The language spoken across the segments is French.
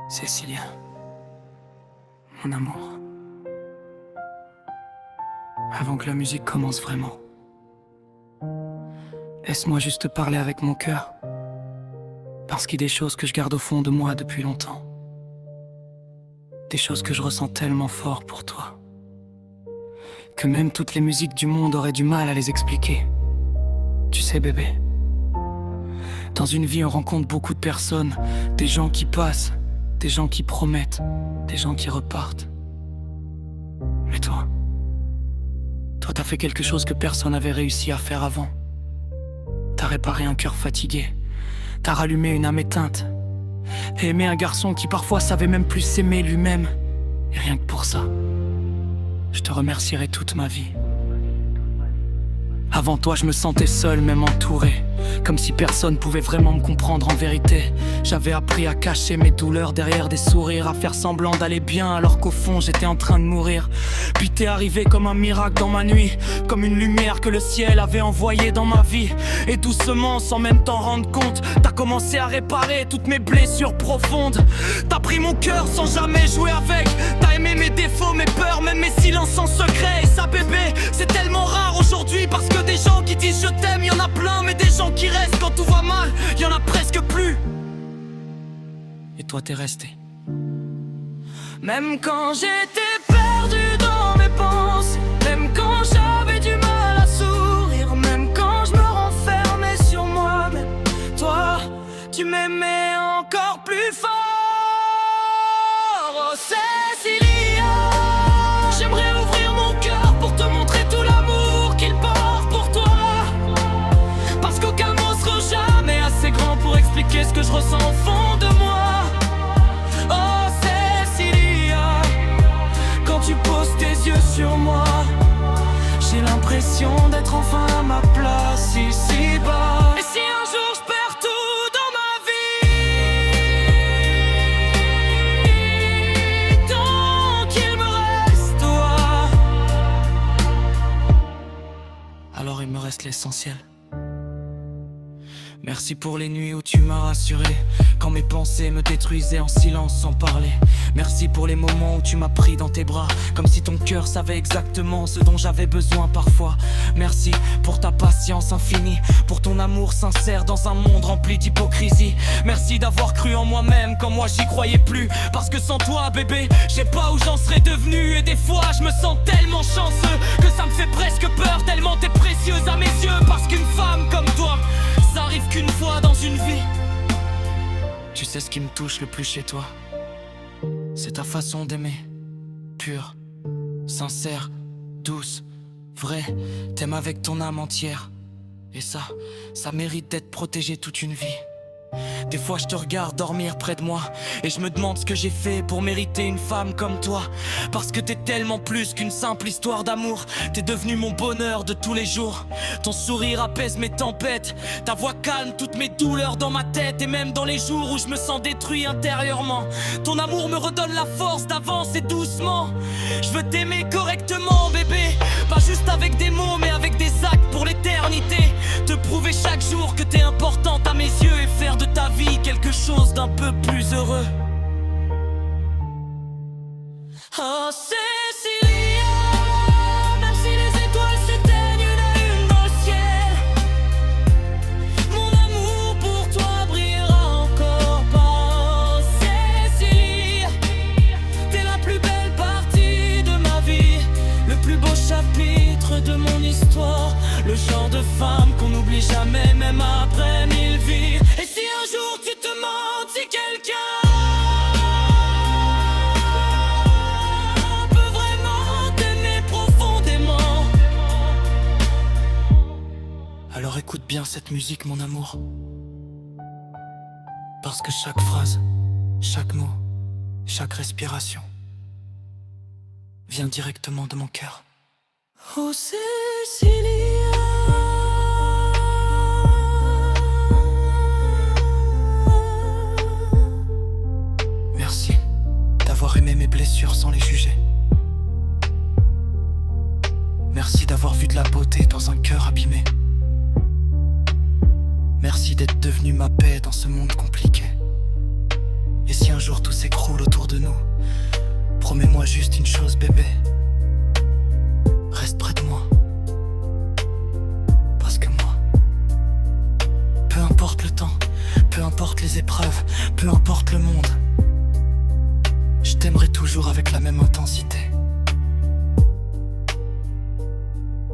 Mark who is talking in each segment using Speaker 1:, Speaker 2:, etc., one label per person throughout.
Speaker 1: Cécilia, mon amour, avant que la musique commence vraiment, laisse-moi juste parler avec mon cœur, parce qu'il y a des choses que je garde au fond de moi depuis longtemps, des choses que je ressens tellement fort pour toi, que même toutes les musiques du monde auraient du mal à les expliquer. Tu sais bébé, dans une vie on rencontre beaucoup de personnes, des gens qui passent, des gens qui promettent, des gens qui repartent. Mais toi t'as fait quelque chose que personne n'avait réussi à faire avant. T'as réparé un cœur fatigué, t'as rallumé une âme éteinte, et aimé un garçon qui parfois savait même plus s'aimer lui-même. Et rien que pour ça, je te remercierai toute ma vie. Avant toi, je me sentais seul, même entouré, comme si personne pouvait vraiment me comprendre en vérité. J'avais appris à cacher mes douleurs derrière des sourires, à faire semblant d'aller bien alors qu'au fond j'étais en train de mourir. Puis t'es arrivé comme un miracle dans ma nuit, comme une lumière que le ciel avait envoyée dans ma vie. Et doucement, sans même t'en rendre compte, t'as commencé à réparer toutes mes blessures profondes. T'as pris mon cœur sans jamais jouer avec, t'as aimé mes défauts, mes peurs, même mes silences en secret. Et ça bébé, c'est tellement rare aujourd'hui, parce que des gens qui disent je t'aime, y'en a plein, mais des gens qui restent quand tout va mal, y'en a presque plus. Et toi t'es resté. Même quand j'étais perdu dans mes pensées, même quand j'avais du mal à sourire, même quand je me renfermais sur moi-même, toi, tu m'aimais encore plus fort. Oh Cécilia, j'aimerais ouvrir mon cœur pour te montrer tout l'amour qu'il porte pour toi, parce qu'aucun mot sera jamais assez grand pour expliquer ce que je ressens au fond de moi. Oh Cécilia, quand tu poses tes yeux sur moi, j'ai l'impression d'être enfin à ma place ici-bas. Et si un jour je perds tout dans ma vie, tant qu'il me reste toi, alors il me reste l'essentiel. Merci pour les nuits où tu m'as rassuré, quand mes pensées me détruisaient en silence sans parler. Merci pour les moments où tu m'as pris dans tes bras, comme si ton cœur savait exactement ce dont j'avais besoin parfois. Merci pour ta patience infinie, pour ton amour sincère dans un monde rempli d'hypocrisie. Merci d'avoir cru en moi-même quand moi j'y croyais plus, parce que sans toi bébé, je sais pas où j'en serais devenu. Et des fois je me sens tellement chanceux que ça me fait presque peur, tellement t'es précieuse à mes yeux. Parce qu'une femme comme toi, ça arrive qu'une fois dans une vie. Tu sais ce qui me touche le plus chez toi, c'est ta façon d'aimer, pure, sincère, douce, vraie. T'aimes avec ton âme entière, et ça mérite d'être protégé toute une vie. Des fois je te regarde dormir près de moi, et je me demande ce que j'ai fait pour mériter une femme comme toi. Parce que t'es tellement plus qu'une simple histoire d'amour, t'es devenu mon bonheur de tous les jours. Ton sourire apaise mes tempêtes, ta voix calme toutes mes douleurs dans ma tête. Et même dans les jours où je me sens détruit intérieurement, ton amour me redonne la force d'avancer doucement. Je veux t'aimer correctement bébé, pas juste avec des mots mais avec des actes pour l'éternité. Te prouver chaque jour que t'es importante à mes yeux, et faire de ta vie quelque chose d'un peu plus heureux. Oh Cécilia, même si les étoiles s'éteignent une à une dans le ciel, mon amour pour toi brillera encore pas. Oh Cécilia, t'es la plus belle partie de ma vie, le plus beau chapitre de mon histoire, le genre de femme qu'on n'oublie jamais même après 1000 vies. Et si un jour tu te demandes si quelqu'un peut vraiment t'aimer profondément, alors écoute bien cette musique mon amour, parce que chaque phrase, chaque mot, chaque respiration vient directement de mon cœur. Oh Cécilia, merci d'avoir aimé mes blessures sans les juger. Merci d'avoir vu de la beauté dans un cœur abîmé. Merci d'être devenu ma paix dans ce monde compliqué. Et si un jour tout s'écroule, juste une chose, bébé. Reste près de moi. Parce que moi, peu importe le temps, peu importe les épreuves, peu importe le monde, je t'aimerai toujours avec la même intensité.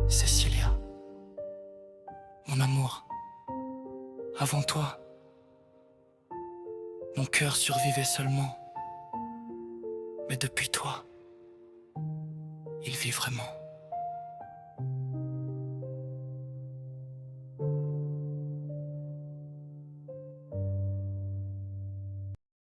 Speaker 1: Cécilia, mon amour, avant toi, mon cœur survivait seulement. Mais depuis toi, il vit vraiment.